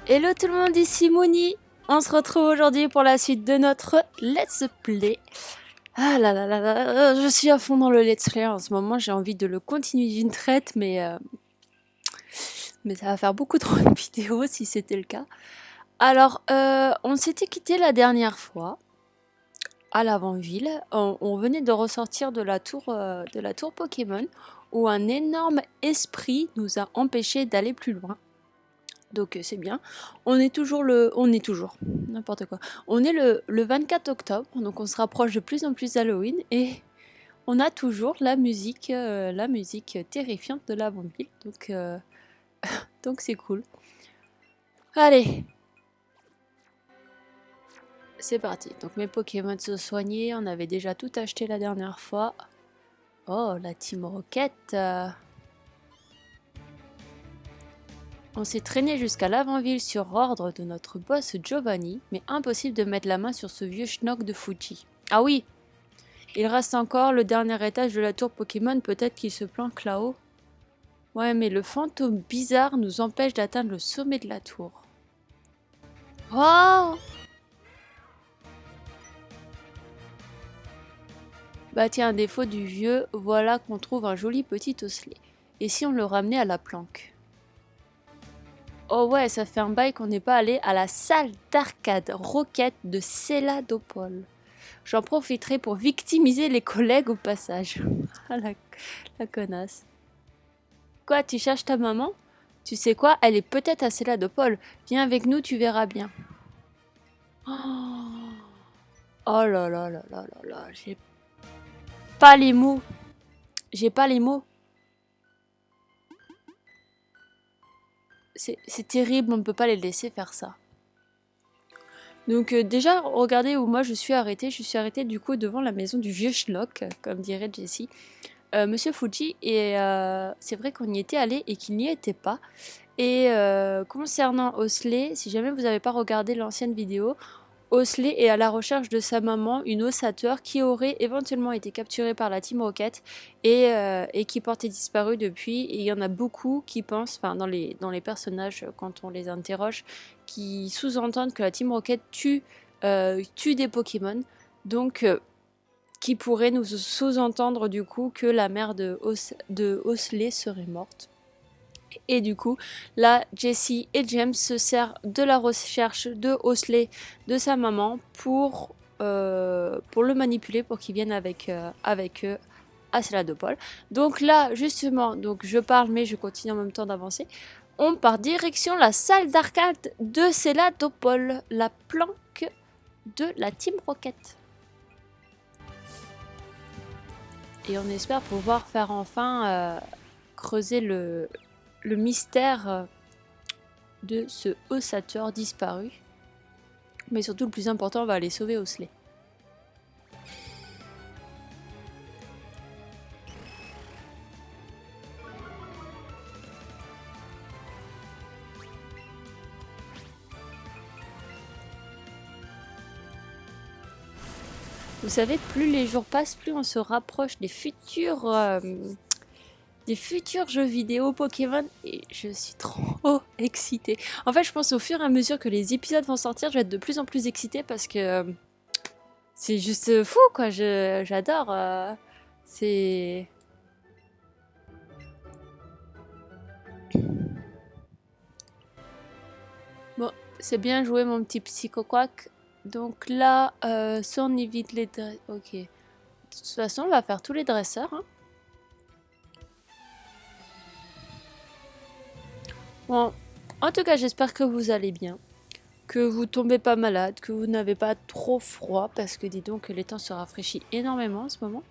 Hello tout le monde, ici Mouni. On se retrouve aujourd'hui pour la suite de notre Let's Play. Ah là là là là, je suis à fond dans le Let's Play en ce moment, j'ai envie de le continuer d'une traite, mais ça va faire beaucoup trop de vidéos si c'était le cas. Alors, on s'était quitté la dernière fois à l'avant-ville. On venait de ressortir de la tour Pokémon où un énorme esprit nous a empêchés d'aller plus loin. Donc c'est bien. On est toujours, n'importe quoi. On est le 24 octobre, donc on se rapproche de plus en plus d'Halloween et on a toujours la musique terrifiante de l'avant-ville. Donc c'est cool. Allez, c'est parti. Donc mes Pokémon se soignaient, on avait déjà tout acheté la dernière fois. Oh, la Team Rocket. On s'est traîné jusqu'à l'avant-ville sur ordre de notre boss Giovanni, mais impossible de mettre la main sur ce vieux schnock de Fuji. Ah oui, il reste encore le dernier étage de la tour Pokémon, peut-être qu'il se planque là-haut. Ouais, mais le fantôme bizarre nous empêche d'atteindre le sommet de la tour. Oh! Bah tiens, à défaut du vieux, voilà qu'on trouve un joli petit osselet. Et si on le ramenait à la planque? Oh ouais, ça fait un bail qu'on n'est pas allé à la salle d'arcade Rocket de Céladopol. J'en profiterai pour victimiser les collègues au passage. Ah, la connasse. Quoi, tu cherches ta maman? Tu sais quoi, elle est peut-être à Céladopol. Viens avec nous, tu verras bien. Oh, oh là là là là là là, j'ai pas les mots. J'ai pas les mots. C'est terrible, on ne peut pas les laisser faire ça. Donc déjà, regardez où moi je suis arrêtée. Je suis arrêtée du coup devant la maison du vieux schnock, comme dirait Jessie. Monsieur Fuji, et c'est vrai qu'on y était allé et qu'il n'y était pas. Et concernant Osley, si jamais vous n'avez pas regardé l'ancienne vidéo, Osley est à la recherche de sa maman, une ossateur qui aurait éventuellement été capturée par la Team Rocket et qui portait disparu depuis. Et il y en a beaucoup qui pensent, enfin dans les personnages quand on les interroge, qui sous-entendent que la Team Rocket tue des Pokémon. Donc qui pourrait nous sous-entendre du coup que la mère de Osley serait morte. Et du coup, là, Jessie et James se servent de la recherche de Osley, de sa maman, pour le manipuler, pour qu'il vienne avec eux à Céladopol. Donc là, justement, donc je parle, mais je continue en même temps d'avancer. On part direction la salle d'arcade de Céladopol, la planque de la Team Rocket. Et on espère pouvoir faire enfin creuser le mystère de ce ossateur disparu. Mais surtout, le plus important, on va aller sauver Osley. Vous savez, plus les jours passent, plus on se rapproche des futurs jeux vidéo Pokémon et je suis trop excitée. En fait, je pense au fur et à mesure que les épisodes vont sortir, je vais être de plus en plus excitée parce que c'est juste fou, quoi. J'adore. C'est... Bon, c'est bien joué, mon petit Psychoquack. Donc là, soit on évite les... Ok. De toute façon, on va faire tous les dresseurs. Hein. Bon, en tout cas, j'espère que vous allez bien. Que vous tombez pas malade, que vous n'avez pas trop froid, parce que dis donc que les temps se rafraîchissent énormément en ce moment.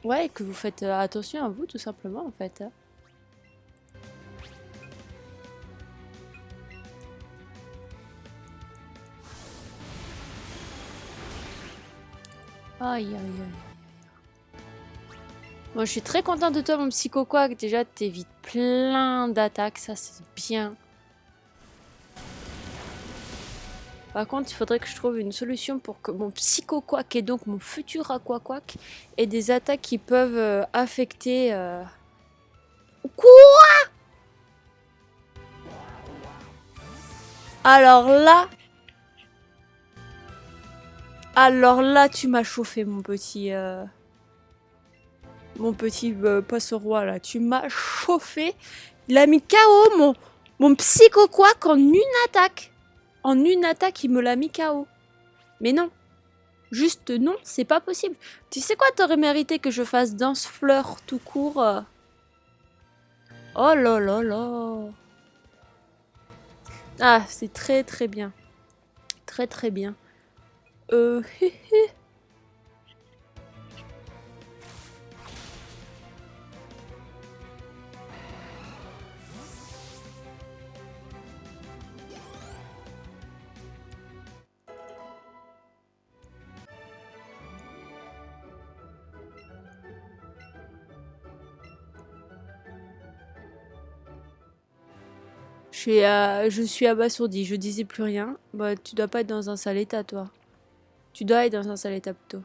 Ouais, que vous faites attention à vous, tout simplement, en fait. Aïe, aïe, aïe. Moi, je suis très contente de toi, mon Psychoquack. Déjà, t'évites plein d'attaques, ça, c'est bien. Par contre, il faudrait que je trouve une solution pour que mon Psychoquack et donc mon futur Aquaquack ait des attaques qui peuvent affecter... Quoi? Alors là... Alors là, tu m'as chauffé, mon petit... Mon petit poisson-roi, là. Tu m'as chauffé. Il a mis KO mon psycho-quack en une attaque. En une attaque, il me l'a mis KO. Mais non. Juste non, c'est pas possible. Tu sais quoi, t'aurais mérité que je fasse danse-fleur tout court. Oh là là là. Ah, c'est très très bien. Très très bien. Hé hé. Je suis abasourdie, je disais plus rien. Bah, tu dois pas être dans un sale état, toi. Tu dois être dans un sale état, plutôt.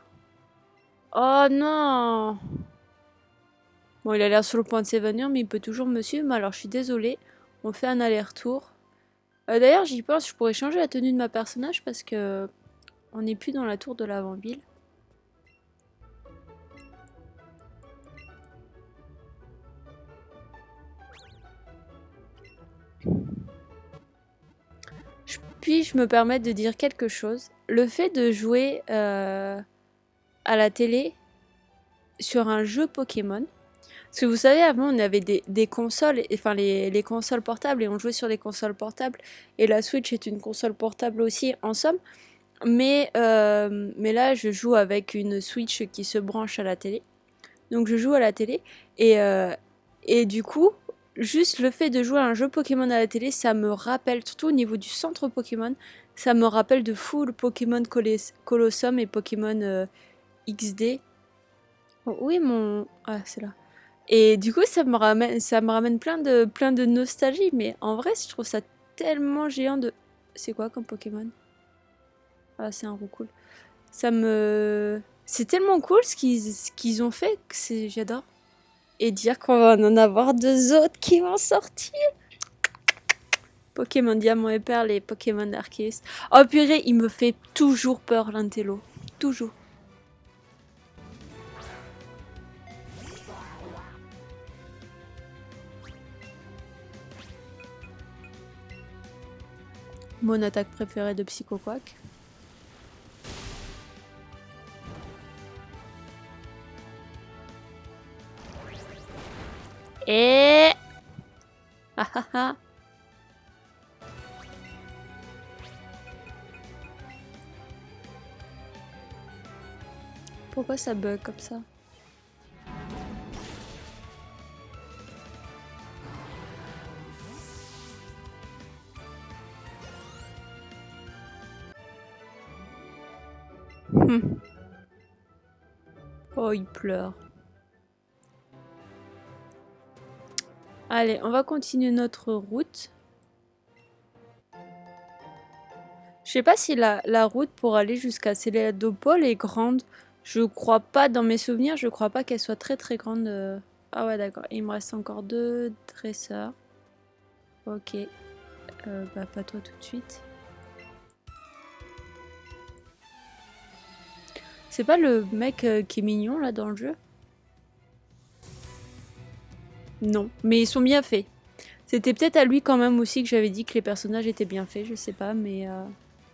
Oh non! Bon, il a l'air sur le point de s'évanouir, mais il peut toujours me suivre. Mais alors, je suis désolée. On fait un aller-retour. D'ailleurs, j'y pense, je pourrais changer la tenue de ma personnage parce que on n'est plus dans la tour de l'avant-ville. Puis-je me permettre de dire quelque chose? Le fait de jouer à la télé sur un jeu Pokémon, parce que vous savez, avant on avait des consoles, enfin les consoles portables, et on jouait sur les consoles portables, et la Switch est une console portable aussi en somme, mais là je joue avec une Switch qui se branche à la télé, donc je joue à la télé, et du coup, juste le fait de jouer à un jeu Pokémon à la télé, ça me rappelle, surtout au niveau du centre Pokémon, ça me rappelle de fou le Pokémon Colossum et Pokémon XD. Oh, oui, mon... Ah, c'est là. Et du coup, ça me ramène plein de nostalgie, mais en vrai, je trouve ça tellement géant de... C'est quoi comme Pokémon? Ah, c'est un Roucoule. Ça me... C'est tellement cool ce qu'ils ont fait que j'adore. Et dire qu'on va en avoir deux autres qui vont sortir. Pokémon Diamant et Perle et Pokémon Arceus. Oh purée, il me fait toujours peur l'Intello. Toujours. Mon attaque préférée de Psycho Quack. Et... Ah ah ah. Pourquoi ça bug comme ça? Oh, il pleure. Allez, on va continuer notre route. Je sais pas si la route pour aller jusqu'à Céladopole est grande. Je crois pas, dans mes souvenirs, je crois pas qu'elle soit très très grande. Ah ouais, d'accord. Il me reste encore 2 dresseurs. Ok. Bah, pas toi tout de suite. C'est pas le mec qui est mignon là dans le jeu? Non, mais ils sont bien faits. C'était peut-être à lui quand même aussi que j'avais dit que les personnages étaient bien faits, je sais pas, mais...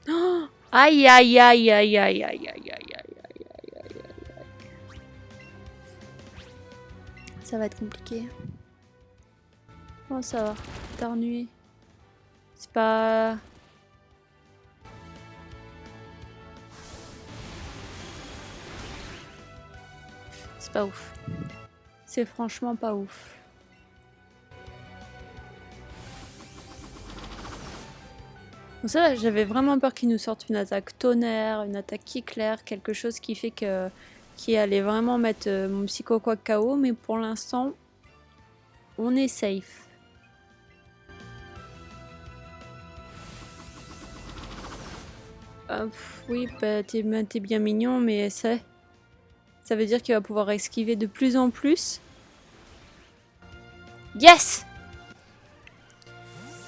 Oh, aïe aïe aïe aïe aïe aïe aïe aïe aïe aïe. Ça va être compliqué. Oh ça va, t'as ennuyé. C'est pas... C'est pas ouf. C'est franchement pas ouf. Donc ça, j'avais vraiment peur qu'il nous sorte une attaque tonnerre, une attaque éclair, quelque chose qui fait que... qui allait vraiment mettre mon Psycho Quack KO, mais pour l'instant, on est safe. Oui, bah, t'es bien mignon, mais ça veut dire qu'il va pouvoir esquiver de plus en plus. Yes!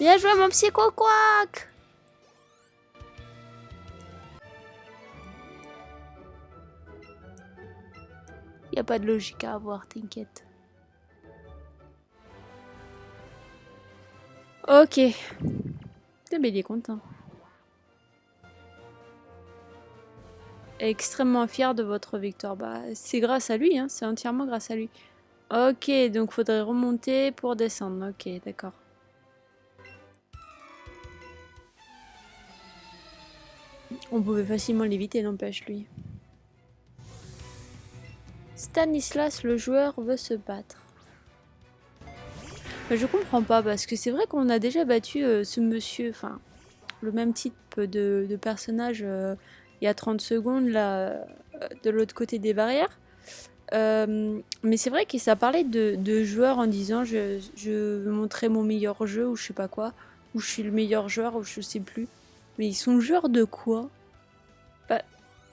Bien joué, mon Psycho Quack! Y a pas de logique à avoir, t'inquiète. Ok. Mais il est content. Extrêmement fier de votre victoire. Bah, c'est grâce à lui, hein. C'est entièrement grâce à lui. Ok, donc faudrait remonter pour descendre. Ok, d'accord. On pouvait facilement l'éviter, n'empêche, lui. Stanislas, le joueur, veut se battre. Mais je comprends pas, parce que c'est vrai qu'on a déjà battu ce monsieur, enfin, le même type de personnage il y a 30 secondes, là, de l'autre côté des barrières. Mais c'est vrai que ça parlait de joueurs en disant je veux montrer mon meilleur jeu, ou je sais pas quoi, ou je suis le meilleur joueur, ou je sais plus. Mais ils sont joueurs de quoi? Bah,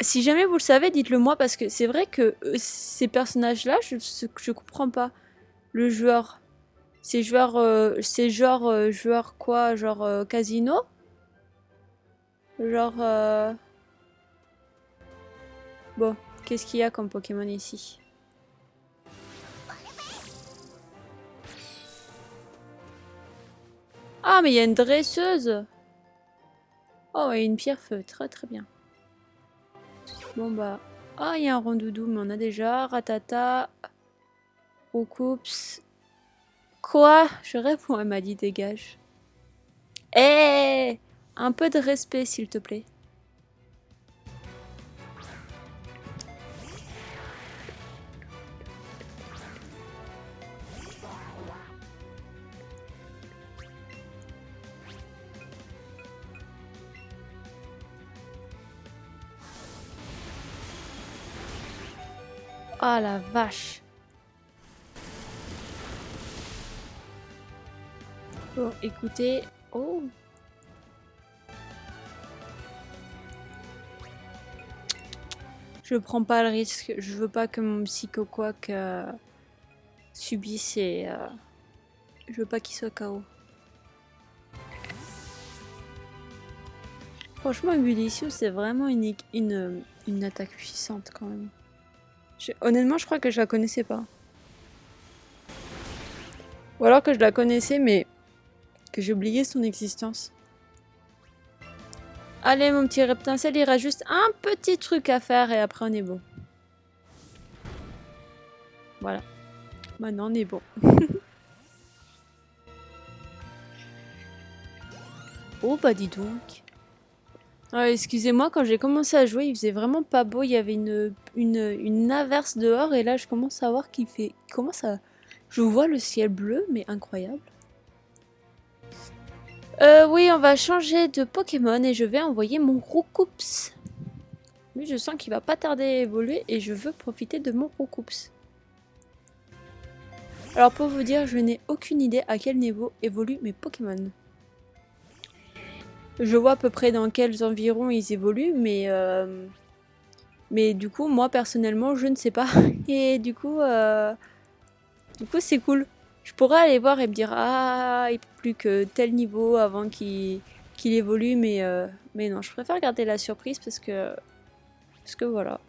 si jamais vous le savez, dites-le moi, parce que c'est vrai que ces personnages-là, je comprends pas. Le joueur, c'est genre joueur quoi? Genre casino? Genre bon, qu'est-ce qu'il y a comme Pokémon ici? Ah, mais il y a une dresseuse! Oh, et une pierre feu, très très bien. Bon bah... Ah, il y a un rondoudou, mais on a déjà. Ratata. Roucoups. Quoi? Je réponds, elle m'a dit dégage. Eh, un peu de respect, s'il te plaît. Ah la vache. Bon, écoutez... Oh. Je prends pas le risque. Je veux pas que mon psychoquack subisse et... je veux pas qu'il soit KO. Franchement, Ebullition, c'est vraiment une attaque puissante quand même. Honnêtement, je crois que je la connaissais pas. Ou alors que je la connaissais, mais que j'ai oublié son existence. Allez, mon petit reptincelle, il reste juste un petit truc à faire et après on est bon. Voilà. Maintenant, on est bon. Oh, bah dis donc. Ah, excusez-moi, quand j'ai commencé à jouer, il faisait vraiment pas beau. Il y avait une averse dehors et là, je commence à voir qu'il fait... Comment ça... Je vois le ciel bleu, mais incroyable. Oui, on va changer de Pokémon et je vais envoyer mon Roucoups. Lui, je sens qu'il va pas tarder à évoluer et je veux profiter de mon Roucoups. Alors, pour vous dire, je n'ai aucune idée à quel niveau évoluent mes Pokémon. Je vois à peu près dans quels environs ils évoluent, mais du coup, moi, personnellement, je ne sais pas. Et du coup, c'est cool. Je pourrais aller voir et me dire, ah, il n'y a plus que tel niveau avant qu'il évolue, mais non, je préfère garder la surprise parce que voilà.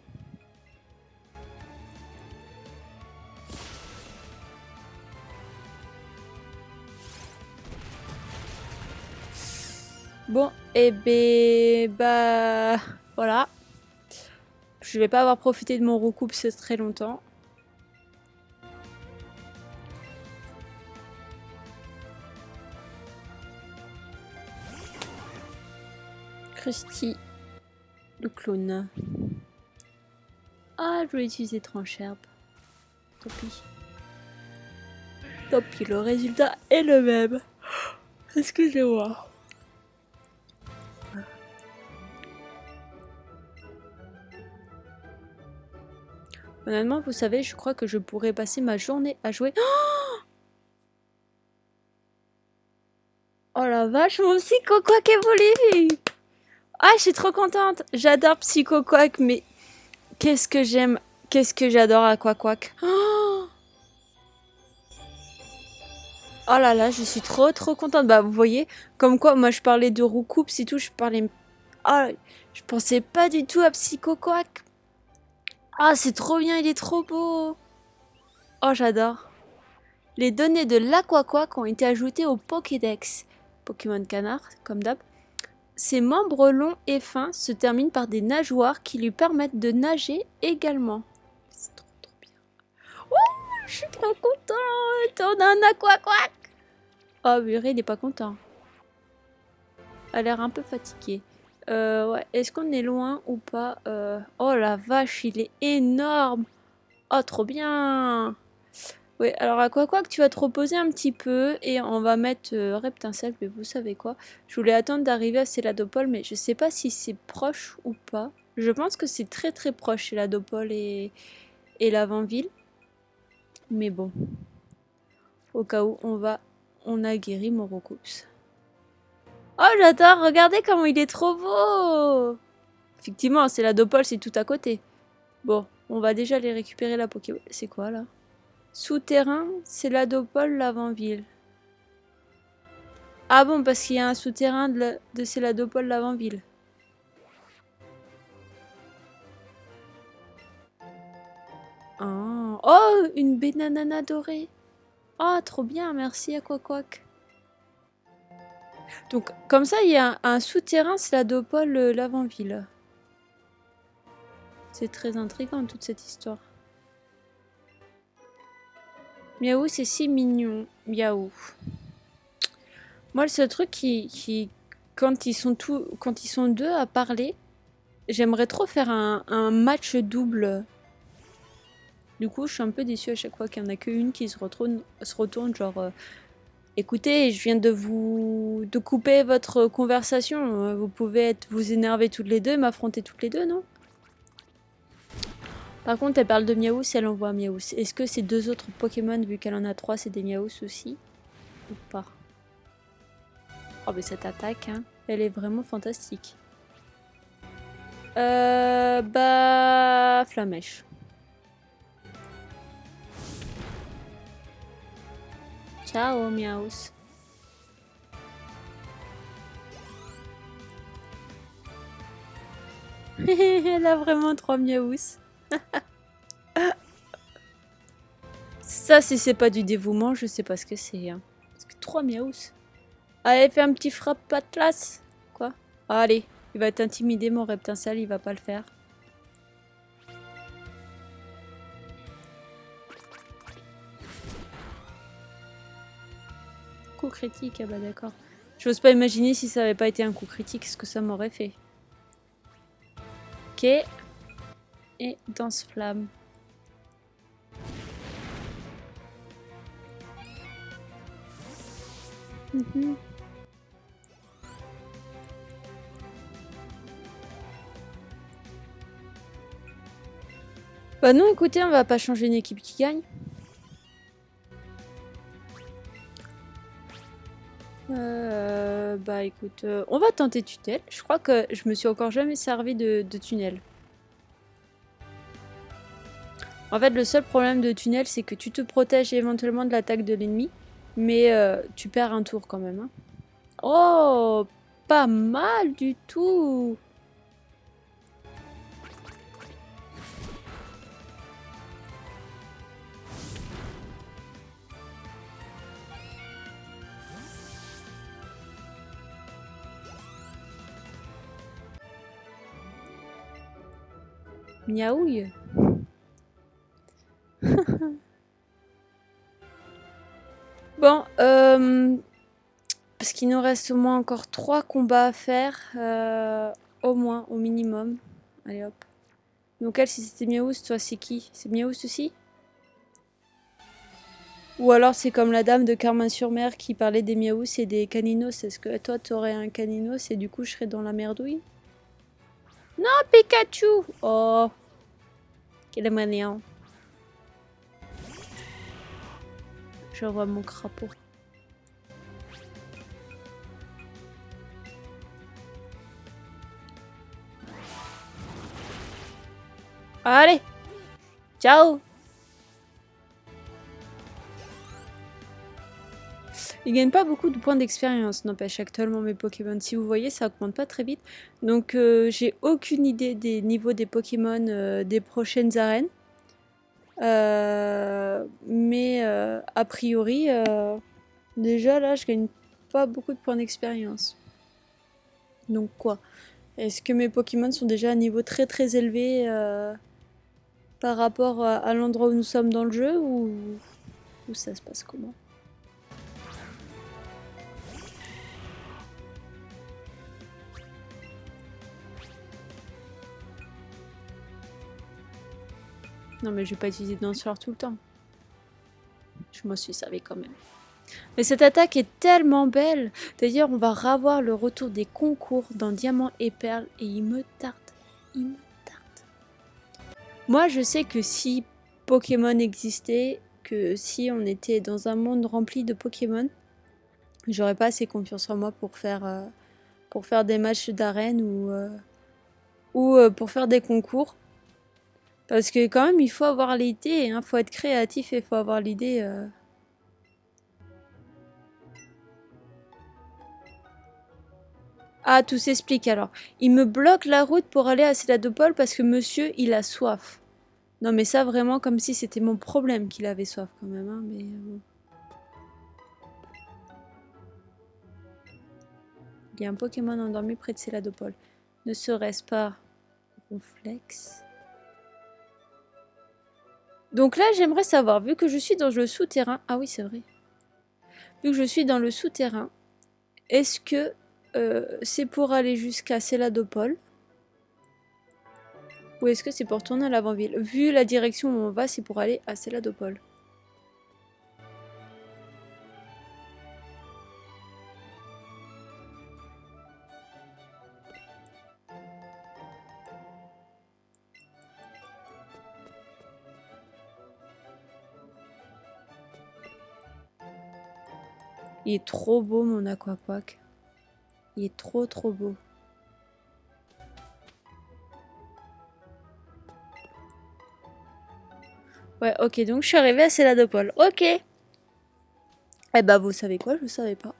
Bon, et ben, bah, voilà. Je vais pas avoir profité de mon Roucoups très longtemps. Krusty, le clown. Ah, je voulais utiliser tranche-herbe. Tant pis. Tant pis, le résultat est le même. Excusez-moi. Honnêtement, vous savez, je crois que je pourrais passer ma journée à jouer. Oh la vache, mon Psycho Quack évolue! Ah, je suis trop contente. J'adore Psycho Quack, mais qu'est-ce que j'aime, qu'est-ce que j'adore à Quack Quack. Oh là là, je suis trop contente. Bah, vous voyez, comme quoi, moi je parlais de Roucoups et tout, je parlais... Ah, je pensais pas du tout à Psycho Quack. Ah, c'est trop bien, il est trop beau. Oh, j'adore. Les données de l'Aquaquack ont été ajoutées au Pokédex. Pokémon Canard, comme d'hab. Ses membres longs et fins se terminent par des nageoires qui lui permettent de nager également. C'est trop trop bien. Oh, je suis trop contente. On a un Aquaquack. Oh, purée, il est pas content. A l'air un peu fatigué. Ouais. Est-ce qu'on est loin ou pas? Oh la vache, il est énorme. Oh, trop bien. Oui, alors à quoi que tu vas te reposer un petit peu et on va mettre Reptincelle, mais vous savez quoi? Je voulais attendre d'arriver à Céladopole, mais je sais pas si c'est proche ou pas. Je pense que c'est très très proche, Céladopole et l'Avant-Ville. Mais bon, au cas où, on a guéri Morokups. Oh, j'adore, regardez comment il est trop beau! Effectivement, Céladopole, c'est tout à côté. Bon, on va déjà aller récupérer la Pokéball. C'est quoi là? Souterrain, Céladopole, l'Avant-Ville. Ah bon, parce qu'il y a un souterrain de Céladopole, l'Avant-Ville. Ah. Oh, une bananana dorée. Oh, trop bien, merci Aquaquack. Donc, comme ça, il y a un souterrain Céladopole, l'Avant-Ville. C'est très intriguant, toute cette histoire. Miaou, c'est si mignon. Miaou. Moi, le seul truc quand ils sont deux à parler, j'aimerais trop faire un match double. Du coup, je suis un peu déçue à chaque fois qu'il n'y en a qu'une qui se retourne genre écoutez, je viens de couper votre conversation. Vous pouvez vous énerver toutes les deux et m'affronter toutes les deux, non? Par contre, elle parle de Miaous, elle envoie Miaous. Est-ce que ces deux autres Pokémon, vu qu'elle en a trois, c'est des Miaous aussi? Ou pas? Oh, mais cette attaque, hein, elle est vraiment fantastique. Bah... Flamèche. Ciao, Miaous. Elle a vraiment trois Miaous. Ça, si c'est pas du dévouement, je sais pas ce que c'est. Hein. Parce que trois Miaous. Allez, fais un petit frappe patlas. Quoi? Ah, allez, il va t'intimider, mon Reptincelle, il va pas le faire. Coup critique, ah bah d'accord. J'ose pas imaginer si ça avait pas été un coup critique, ce que ça m'aurait fait. Ok. Et danse flamme. Bah non, écoutez, on va pas changer une équipe qui gagne. Bah écoute, on va tenter tunnel. Je crois que je me suis encore jamais servi de tunnel. En fait, le seul problème de tunnel, c'est que tu te protèges éventuellement de l'attaque de l'ennemi, mais tu perds un tour quand même. Hein. Oh, pas mal du tout. Miaouille. Bon, parce qu'il nous reste au moins encore 3 combats à faire, au moins, au minimum. Allez hop. Donc elle, si c'était Miaous, toi c'est qui? C'est Miaous aussi? Ou alors c'est comme la dame de Carmin-sur-Mer qui parlait des Miaous et des Caninos. Est-ce que toi t'aurais un Caninos et du coup je serais dans la merdouille? Non, Pikachu! Oh, quelle manière. Je vois mon crapaud. Allez! Ciao! Ils gagnent pas beaucoup de points d'expérience, n'empêche actuellement mes Pokémon. Si vous voyez, ça augmente pas très vite. Donc j'ai aucune idée des niveaux des Pokémon des prochaines arènes. Mais a priori, déjà là, je gagne pas beaucoup de points d'expérience. Donc quoi? Est-ce que mes Pokémon sont déjà à un niveau très très élevé par rapport à l'endroit où nous sommes dans le jeu ou ça se passe comment? Non mais je vais pas utiliser Danseur tout le temps. Je m'en suis servi quand même. Mais cette attaque est tellement belle. D'ailleurs, on va revoir le retour des concours dans Diamant et Perle et il me tarde. Il me tarde. Moi, je sais que si Pokémon existait, que si on était dans un monde rempli de Pokémon, j'aurais pas assez confiance en moi pour faire des matchs d'arène ou pour faire des concours. Parce que quand même, il faut avoir l'idée, hein, faut être créatif et il faut avoir l'idée. Ah, tout s'explique alors. Il me bloque la route pour aller à Céladopol parce que monsieur, il a soif. Non mais ça vraiment comme si c'était mon problème qu'il avait soif quand même, hein, mais bon. Il y a un Pokémon endormi près de Céladopol. Ne serait-ce pas Ronflex? Donc là, j'aimerais savoir, vu que je suis dans le souterrain... Ah oui, c'est vrai. Vu que je suis dans le souterrain, est-ce que c'est pour aller jusqu'à Céladopol? Ou est-ce que c'est pour tourner à l'avant-ville? Vu la direction où on va, c'est pour aller à Céladopol. Il est trop beau mon Aquaquack. Il est trop trop beau. Ouais, ok, donc je suis arrivée à Céladopol. Ok. Eh bah vous savez quoi, je savais pas.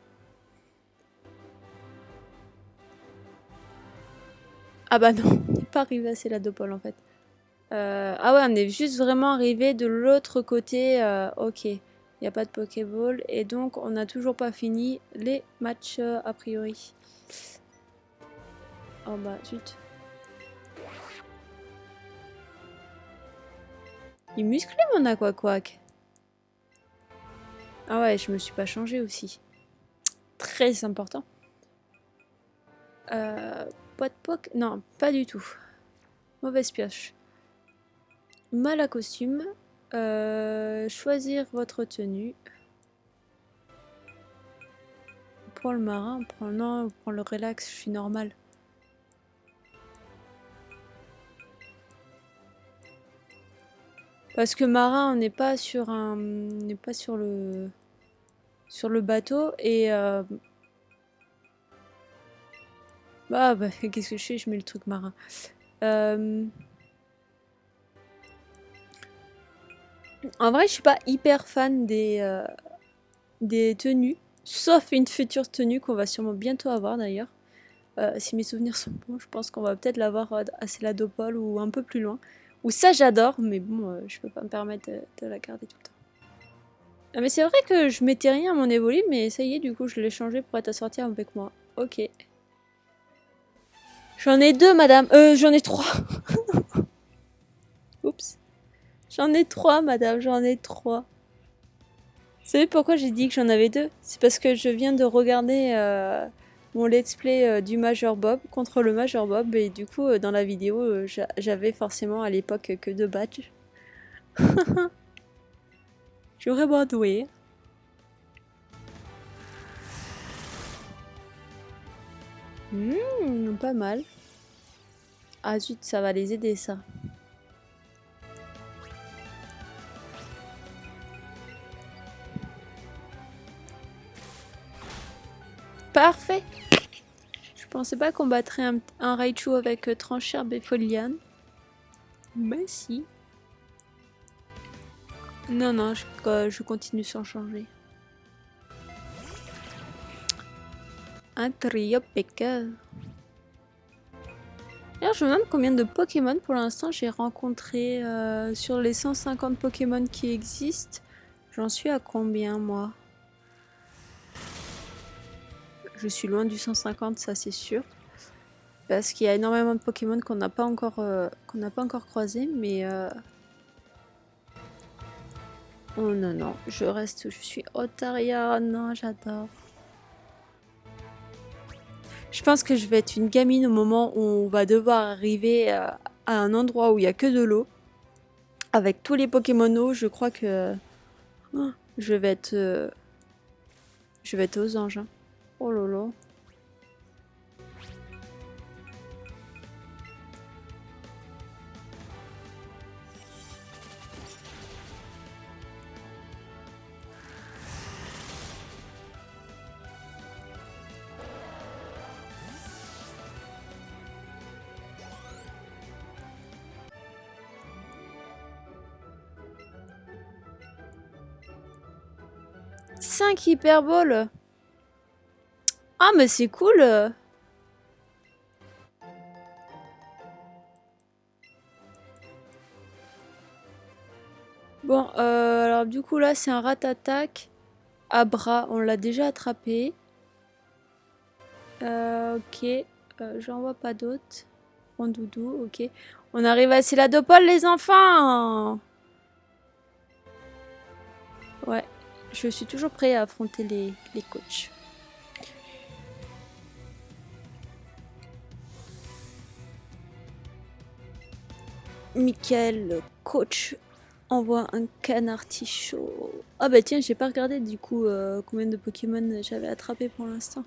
Ah bah non, on n'est pas arrivé à Céladopol en fait. Ah ouais, on est juste vraiment arrivé de l'autre côté. Ok, il n'y a pas de Pokéball. Et donc on n'a toujours pas fini les matchs a priori. Oh bah zut. Il est musclé mon Aquaquack. Ah ouais, je me suis pas changé aussi. Très important. Pas de poke. Non, pas du tout. Mauvaise pioche. Mal à costume. Choisir votre tenue. On prend le marin, on prend le... Non, on prend le relax, je suis normale. Parce que marin, on n'est pas sur un... On n'est pas sur le... Sur le bateau et... bah qu'est-ce que je fais? Je mets le truc marin. En vrai, je suis pas hyper fan des tenues. Sauf une future tenue qu'on va sûrement bientôt avoir d'ailleurs. Si mes souvenirs sont bons, je pense qu'on va peut-être l'avoir à Céladopol ou un peu plus loin. Ou ça j'adore, mais bon, je peux pas me permettre de la garder tout le temps. Ah, mais c'est vrai que je mettais rien à mon évolu, mais ça y est, du coup je l'ai changé pour être assorti avec moi. Ok. J'en ai deux, madame. J'en ai trois. Oups. J'en ai trois, madame, j'en ai trois. Vous savez pourquoi j'ai dit que j'en avais deux? C'est parce que je viens de regarder mon let's play du Major Bob contre le Major Bob et du coup dans la vidéo j'avais forcément à l'époque que deux badges. J'aurais beau doué. Pas mal. Ah zut, ça va les aider ça. Parfait. Je pensais pas qu'on battrait un Raichu avec Trancherbe et Foliane. Mais si. Non, non, je continue sans changer. Un trio Peka. D'ailleurs, je me demande combien de Pokémon pour l'instant j'ai rencontré sur les 150 Pokémon qui existent. J'en suis à combien, moi? Je suis loin du 150, ça c'est sûr. Parce qu'il y a énormément de Pokémon qu'on n'a pas encore croisés, mais... Oh non, non, je suis Otaria, non, j'adore. Je pense que je vais être une gamine au moment où on va devoir arriver à un endroit où il n'y a que de l'eau. Avec tous les Pokémon eau, je crois que oh, je vais être aux anges. Hein. Oh lolo. Cinq hyperboles. Ah mais c'est cool. Bon, alors du coup là c'est un rat-attaque. Abra, on l'a déjà attrapé. Ok, j'en vois pas d'autres. Rondoudou, ok. On arrive à Céladopole les enfants. Ouais, je suis toujours prêt à affronter les coachs. Michael, le coach, envoie un canard tichot. Ah bah tiens, j'ai pas regardé du coup combien de Pokémon j'avais attrapé pour l'instant.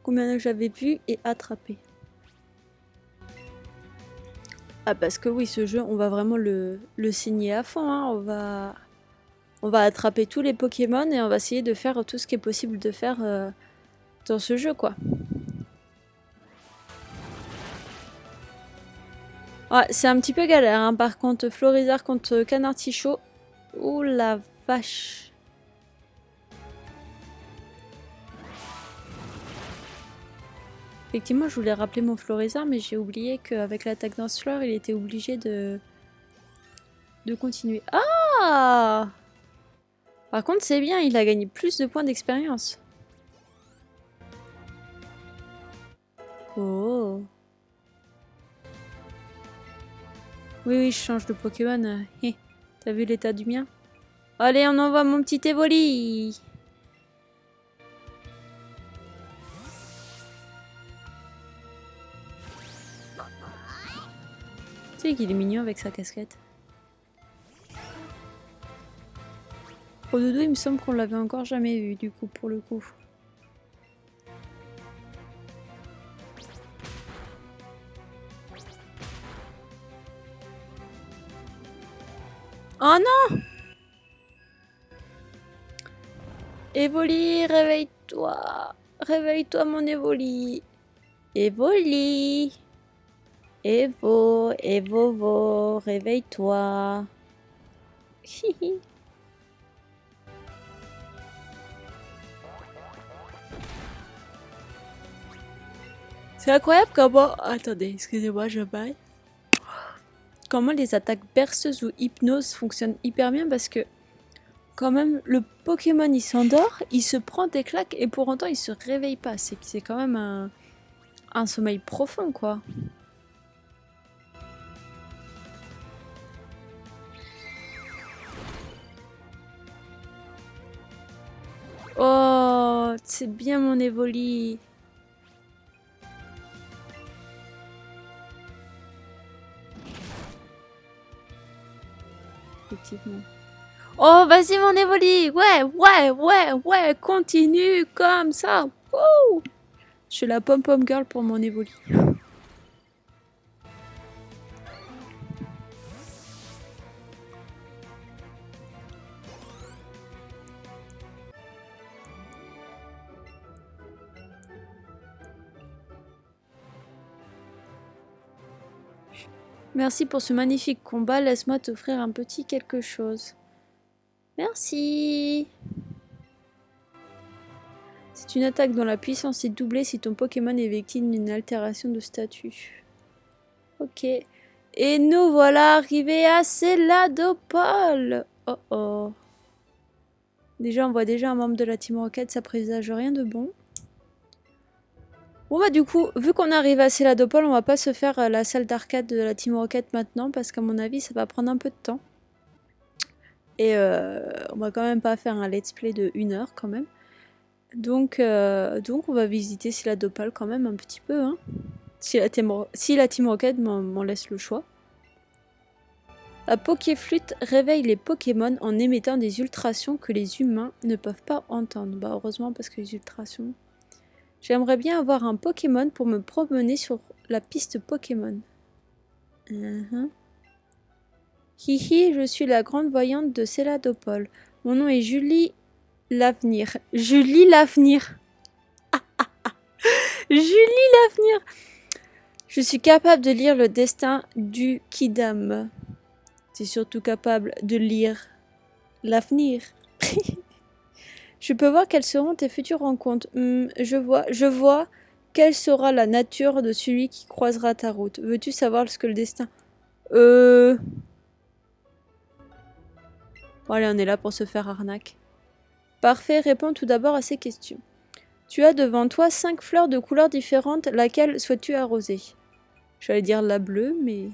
Combien j'avais vu et attrapé. Ah parce que oui, ce jeu, on va vraiment le signer à fond. Hein. On va attraper tous les Pokémon et on va essayer de faire tout ce qui est possible de faire dans ce jeu quoi. Ouais, c'est un petit peu galère, hein. Par contre, Florizard contre Canard Tichot. Ouh la vache. Effectivement, je voulais rappeler mon Florizard, mais j'ai oublié qu'avec l'attaque Danseur, il était obligé de continuer. Ah! Par contre, c'est bien, il a gagné plus de points d'expérience. Oh. Oui, oui, je change de Pokémon. T'as vu l'état du mien? Allez, on envoie mon petit Evoli. Tu sais qu'il est mignon avec sa casquette. Rondoudou, il me semble qu'on l'avait encore jamais vu, du coup, pour le coup. Oh non! Evoli, réveille-toi! Réveille-toi, mon Evoli! Evoli! Evo, réveille-toi! Hihi! C'est incroyable comment... Attendez, excusez-moi, je baille. Comment les attaques berceuses ou hypnose fonctionnent hyper bien parce que quand même le Pokémon il s'endort, il se prend des claques et pour autant il se réveille pas. C'est quand même un sommeil profond quoi. Oh, c'est bien mon Evoli. Effectivement. Oh, vas-y mon Evoli. Ouais, continue comme ça. Wouh. Je suis la pom-pom girl pour mon Evoli. Merci pour ce magnifique combat. Laisse-moi t'offrir un petit quelque chose. Merci. C'est une attaque dont la puissance est doublée si ton Pokémon est victime d'une altération de statut. Ok. Et nous voilà arrivés à Céladopole. Oh oh. Déjà, on voit déjà un membre de la Team Rocket, ça présage rien de bon. Bon bah du coup, vu qu'on arrive à Céladopole, on va pas se faire la salle d'arcade de la Team Rocket maintenant, parce qu'à mon avis, ça va prendre un peu de temps. Et on va quand même pas faire un let's play de 1 heure quand même. Donc on va visiter Céladopole quand même un petit peu, hein. Si la Team Rocket m'en laisse le choix. La Pokéflûte réveille les Pokémon en émettant des ultrations que les humains ne peuvent pas entendre. Bah heureusement parce que les ultrations... J'aimerais bien avoir un Pokémon pour me promener sur la piste Pokémon. Hihi, je suis la grande voyante de Céladopole. Mon nom est Julie l'Avenir. Julie l'Avenir. Julie l'Avenir. Je suis capable de lire le destin du Kidam. Tu es surtout capable de lire l'avenir. Je peux voir quelles seront tes futures rencontres. Je vois quelle sera la nature de celui qui croisera ta route. Veux-tu savoir ce que le destin... Bon, allez, on est là pour se faire arnaque. Parfait, réponds tout d'abord à ces questions. Tu as devant toi 5 fleurs de couleurs différentes, laquelle souhaites-tu arroser? J'allais dire la bleue, mais il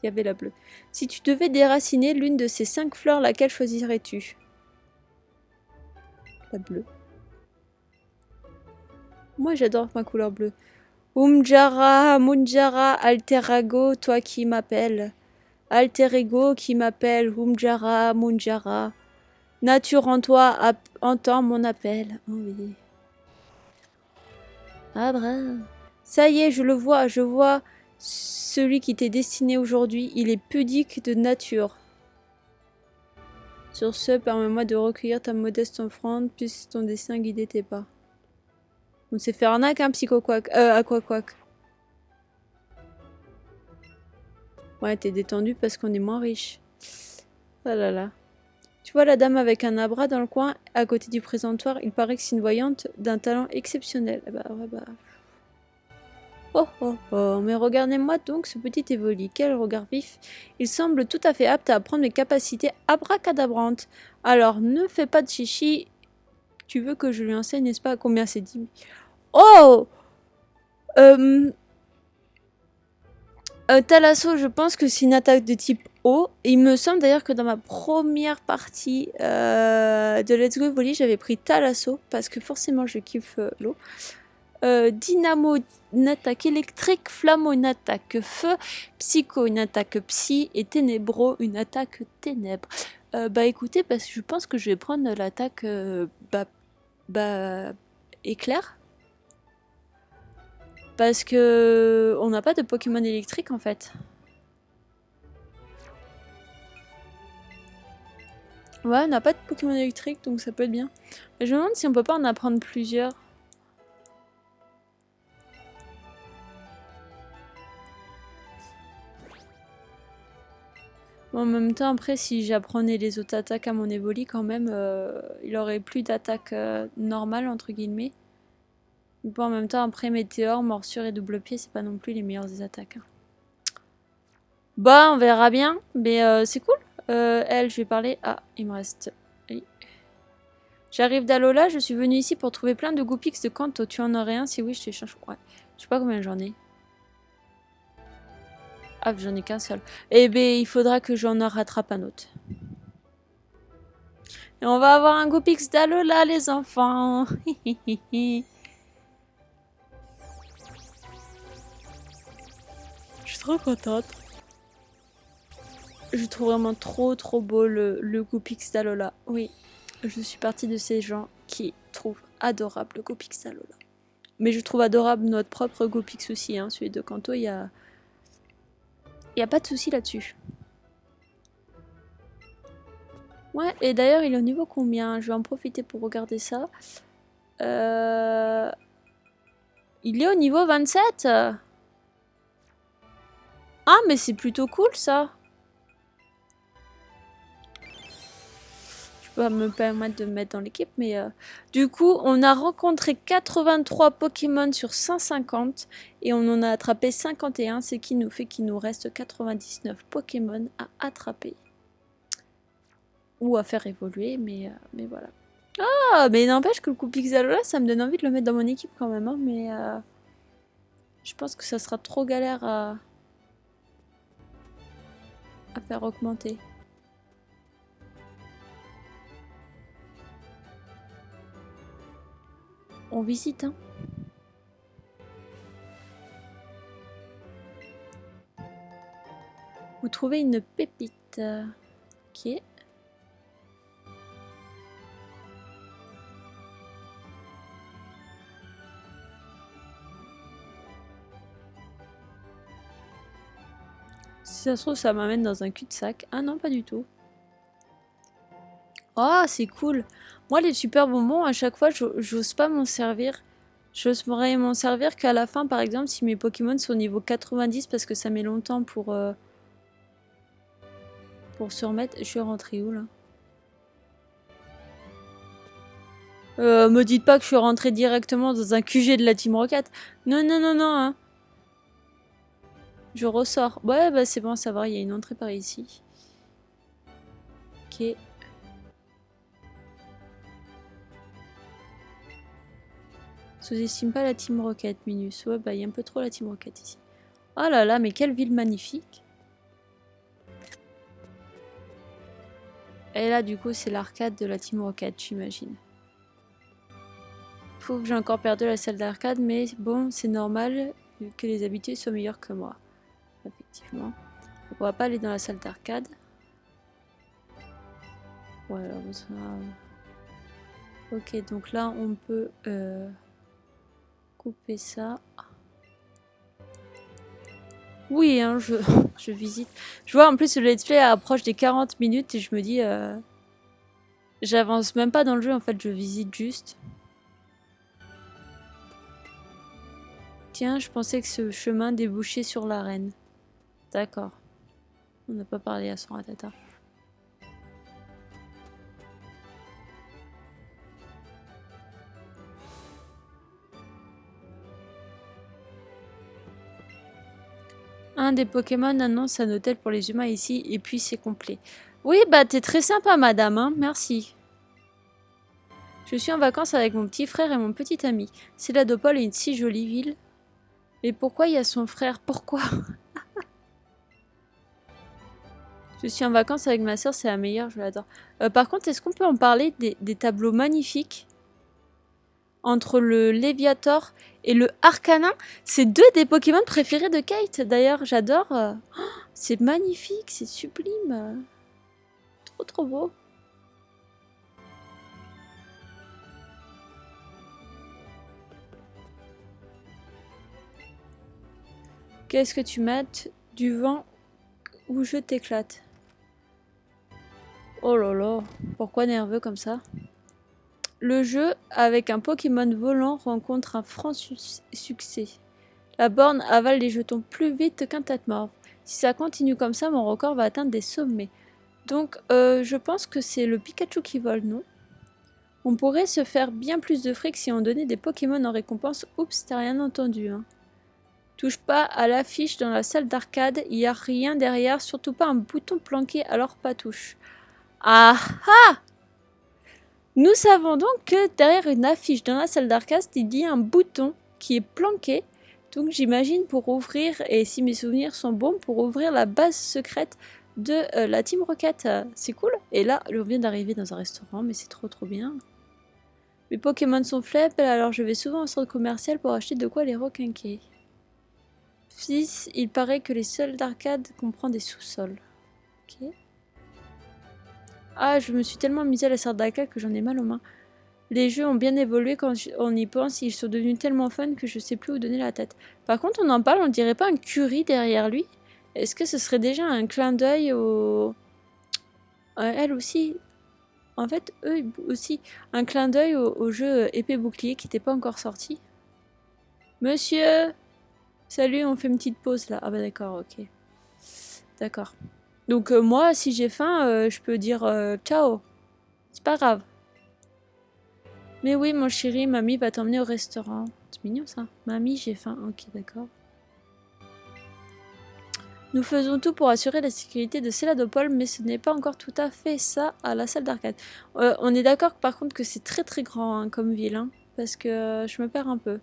y avait la bleue. Si tu devais déraciner l'une de ces 5 fleurs, laquelle choisirais-tu? La bleue. Moi, j'adore ma couleur bleue. Umjara, Munjara, Alter Ego, toi qui m'appelles. Alter Ego qui m'appelle, Umjara, Munjara. Nature en toi, entends mon appel. Oh oui. Ah bravo. Ça y est, je le vois, je vois celui qui t'est destiné aujourd'hui. Il est pudique de nature. Sur ce, permets-moi de recueillir ta modeste offrande, puisse ton destin guider tes pas. On s'est fait arnaque, hein, Psycho-Quack. Aqua-Quack. Ouais, t'es détendu parce qu'on est moins riche. Ah là là. Tu vois la dame avec un abra dans le coin, à côté du présentoir, il paraît que c'est une voyante d'un talent exceptionnel. Bah ouais, bah... Oh oh oh, mais regardez-moi donc ce petit évoli, quel regard vif. Il semble tout à fait apte à apprendre mes capacités abracadabrantes. Alors, ne fais pas de chichi. Tu veux que je lui enseigne, n'est-ce pas, combien c'est 10 000? Oh Thalasso, je pense que c'est une attaque de type eau. Et il me semble d'ailleurs que dans ma première partie de Let's Go Evoli, j'avais pris Thalasso, parce que forcément je kiffe l'eau. Dynamo, une attaque électrique, Flammo, une attaque feu, Psycho, une attaque psy, et Ténébro, une attaque ténèbres. Bah écoutez, parce que je pense que je vais prendre l'attaque éclair. Parce que on n'a pas de Pokémon électrique en fait. Ouais, on n'a pas de Pokémon électrique, donc ça peut être bien. Mais je me demande si on peut pas en apprendre plusieurs. Bon, en même temps, après, si j'apprenais les autres attaques à mon Evoli, quand même, il aurait plus d'attaques normales, entre guillemets. Bon, en même temps, après, Météore, Morsure et Double Pied, c'est pas non plus les meilleures des attaques. Hein. Bah, on verra bien, mais c'est cool. Elle, je vais parler. Ah, il me reste... Oui. J'arrive d'Alola, je suis venue ici pour trouver plein de Goopix de Kanto. Tu en aurais un? Si oui, je te cherche. Ouais. Je sais pas combien j'en ai. Ah, j'en ai qu'un seul. Eh ben, il faudra que j'en rattrape un autre. Et on va avoir un Goopix d'Alola, les enfants. Je suis trop contente. Je trouve vraiment trop beau le Goopix d'Alola. Oui, je suis partie de ces gens qui trouvent adorable le Goopix d'Alola. Mais je trouve adorable notre propre Goopix aussi. Hein. Celui de Kanto, il y a pas de souci là-dessus. Ouais, et d'ailleurs, il est au niveau combien? Je vais en profiter pour regarder ça. Il est au niveau 27. Ah, mais c'est plutôt cool, ça. Je pas me permettre de me mettre dans l'équipe, mais du coup, on a rencontré 83 Pokémon sur 150 et on en a attrapé 51, ce qui nous fait qu'il nous reste 99 Pokémon à attraper. Ou à faire évoluer, mais voilà. Ah, mais n'empêche que le coup Pixalola, ça me donne envie de le mettre dans mon équipe quand même, hein, mais je pense que ça sera trop galère à faire augmenter. On visite, hein. Vous trouvez une pépite. Ok. Si ça se trouve, ça m'amène dans un cul-de-sac. Ah non, pas du tout. Oh, c'est cool. Moi, les super bonbons, à chaque fois, j'ose pas m'en servir. J'ose m'en servir qu'à la fin, par exemple, si mes Pokémon sont au niveau 90 parce que ça met longtemps pour se remettre. Je suis rentrée où, là? Me dites pas que je suis rentrée directement dans un QG de la Team Rocket. Non, non, non, non, hein. Je ressors. Ouais, bah c'est bon à savoir, il y a une entrée par ici. Ok. Sous-estime pas la Team Rocket, Minus. Ouais, bah il y a un peu trop la Team Rocket ici. Oh là là, mais quelle ville magnifique. Et là, du coup, c'est l'arcade de la Team Rocket, j'imagine. Faut que j'ai encore perdu la salle d'arcade, mais bon, c'est normal que les habitués soient meilleurs que moi. Effectivement. Donc, on va pas aller dans la salle d'arcade. Ouais, alors ça... Ok, donc là, on peut couper ça. Oui, hein, je visite. Je vois en plus le let's play approche des 40 minutes et je me dis... J'avance même pas dans le jeu, en fait, je visite juste. Tiens, je pensais que ce chemin débouchait sur l'arène. D'accord. On n'a pas parlé à son ratata. Un des Pokémon annonce un hôtel pour les humains ici, et puis c'est complet. Oui, bah t'es très sympa, madame, hein, merci. Je suis en vacances avec mon petit frère et mon petit ami. Céladopol est une si jolie ville. Mais pourquoi il y a son frère? Pourquoi? Je suis en vacances avec ma soeur, c'est la meilleure, je l'adore. Par contre, est-ce qu'on peut en parler des tableaux magnifiques entre le Léviator et le Arcanin? C'est deux des Pokémon préférés de Kate, d'ailleurs, j'adore. Oh, c'est magnifique, c'est sublime. Trop trop beau. Qu'est-ce que tu mates? Du vent ou je t'éclate? Oh là là, pourquoi nerveux comme ça? Le jeu, avec un Pokémon volant, rencontre un franc succès. La borne avale les jetons plus vite qu'un Tatmorph. Si ça continue comme ça, mon record va atteindre des sommets. Donc, je pense que c'est le Pikachu qui vole, non? On pourrait se faire bien plus de fric si on donnait des Pokémon en récompense. Oups, t'as rien entendu, hein. Touche pas à l'affiche dans la salle d'arcade, il n'y a rien derrière, surtout pas un bouton planqué, alors pas touche. Ah ah! Nous savons donc que derrière une affiche dans la salle d'arcade, il y a un bouton qui est planqué. Donc j'imagine pour ouvrir, et si mes souvenirs sont bons, pour ouvrir la base secrète de la Team Rocket. C'est cool. Et là, on vient d'arriver dans un restaurant, mais c'est trop trop bien. Mes Pokémon sont faibles, alors je vais souvent au centre commercial pour acheter de quoi les requinquer. Fils, il paraît que les salles d'arcade comprennent des sous-sols. Ok. Ah, je me suis tellement mise à la salle d'arcade que j'en ai mal aux mains. Les jeux ont bien évolué quand on y pense, ils sont devenus tellement fun que je sais plus où donner la tête. Par contre, on en parle, on dirait pas un curry derrière lui. Est-ce que ce serait déjà un clin d'œil au... elle aussi. En fait, eux aussi. Un clin d'œil au jeu épée bouclier qui n'était pas encore sorti. Monsieur! Salut, on fait une petite pause là. Ah bah d'accord, ok. D'accord. Donc moi, si j'ai faim, je peux dire ciao. C'est pas grave. Mais oui, mon chéri, mamie va t'emmener au restaurant. C'est mignon ça. Mamie, j'ai faim. Ok, d'accord. Nous faisons tout pour assurer la sécurité de Céladopol, mais ce n'est pas encore tout à fait ça à la salle d'arcade. On est d'accord par contre que c'est très très grand hein, comme ville, hein, parce que je me perds un peu.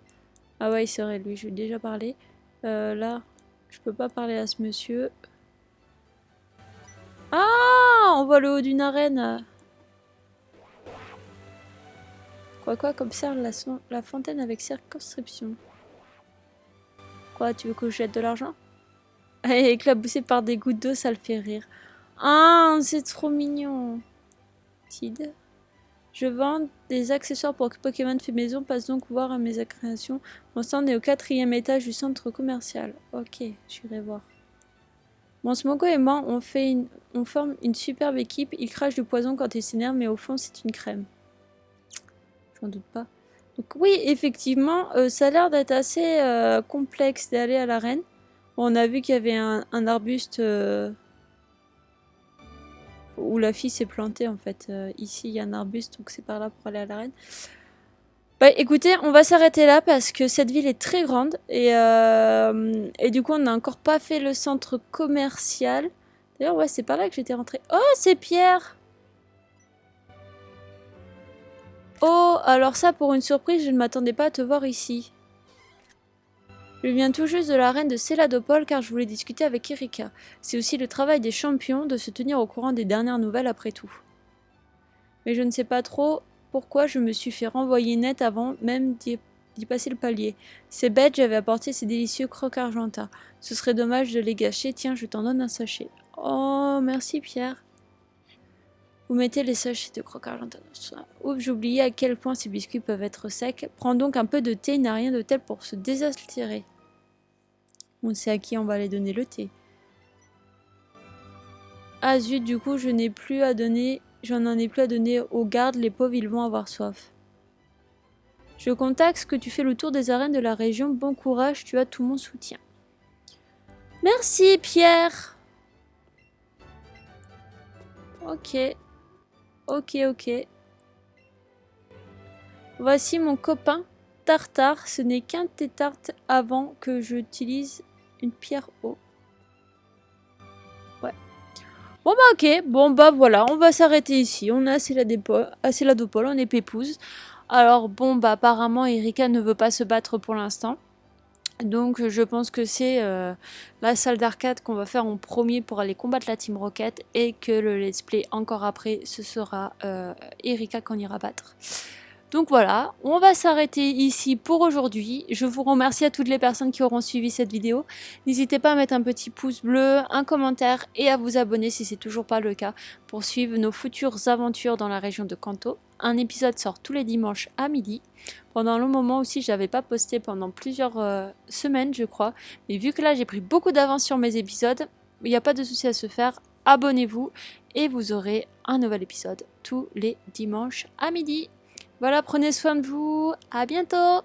Ah ouais, c'est vrai, lui, je lui ai déjà parlé. Là, je peux pas parler à ce monsieur. Ah, on voit le haut d'une arène. Quoi, comme ça, la fontaine avec circonscription. Quoi, tu veux que je jette de l'argent? Éclaboussé par des gouttes d'eau, ça le fait rire. Ah, c'est trop mignon. Tid. Je vends des accessoires pour Pokémon fait maison. Passe donc voir à mes créations. Mon stand est au 4e étage du centre commercial. Ok, j'irai voir. Bon, Smogo et moi, on forme une superbe équipe. Il crache du poison quand il s'énerve, mais au fond, c'est une crème. J'en doute pas. Donc oui, effectivement, ça a l'air d'être assez complexe d'aller à l'arène. Bon, on a vu qu'il y avait un arbuste où la fille s'est plantée en fait. Ici, il y a un arbuste, donc c'est par là pour aller à l'arène. Bah écoutez, on va s'arrêter là parce que cette ville est très grande et du coup, on n'a encore pas fait le centre commercial. D'ailleurs, ouais, c'est par là que j'étais rentrée. Oh, c'est Pierre! Oh, alors ça, pour une surprise, je ne m'attendais pas à te voir ici. Je viens tout juste de l'arène de Céladopol car je voulais discuter avec Erika. C'est aussi le travail des champions de se tenir au courant des dernières nouvelles après tout. Mais je ne sais pas trop pourquoi je me suis fait renvoyer net avant même d'y passer le palier. C'est bête, j'avais apporté ces délicieux croques argenta. Ce serait dommage de les gâcher. Tiens, je t'en donne un sachet. Oh, merci Pierre. Vous mettez les sachets de croque argenta dans ça. Oups, j'oubliais à quel point ces biscuits peuvent être secs. Prends donc un peu de thé, il n'a rien de tel pour se désaltérer. On sait à qui on va aller donner le thé. Ah zut, du coup, j'en ai plus à donner aux gardes, les pauvres, ils vont avoir soif. Je contacte que tu fais le tour des arènes de la région. Bon courage, tu as tout mon soutien. Merci, Pierre. Ok. Ok. Voici mon copain Tartare. Ce n'est qu'un tétarte avant que j'utilise une pierre eau. Ouais. Bon bah ok. Bon bah voilà, on va s'arrêter ici. On a assez la dopole, on est pépouze. Alors bon bah apparemment Erika ne veut pas se battre pour l'instant. Donc je pense que c'est la salle d'arcade qu'on va faire en premier pour aller combattre la Team Rocket et que le let's play encore après ce sera Erika qu'on ira battre. Donc voilà, on va s'arrêter ici pour aujourd'hui. Je vous remercie à toutes les personnes qui auront suivi cette vidéo. N'hésitez pas à mettre un petit pouce bleu, un commentaire et à vous abonner si c'est toujours pas le cas pour suivre nos futures aventures dans la région de Kanto. Un épisode sort tous les dimanches à midi. Pendant un long moment aussi, je n'avais pas posté pendant plusieurs semaines, je crois. Mais vu que là, j'ai pris beaucoup d'avance sur mes épisodes, il n'y a pas de souci à se faire. Abonnez-vous et vous aurez un nouvel épisode tous les dimanches à midi. Voilà, prenez soin de vous. À bientôt!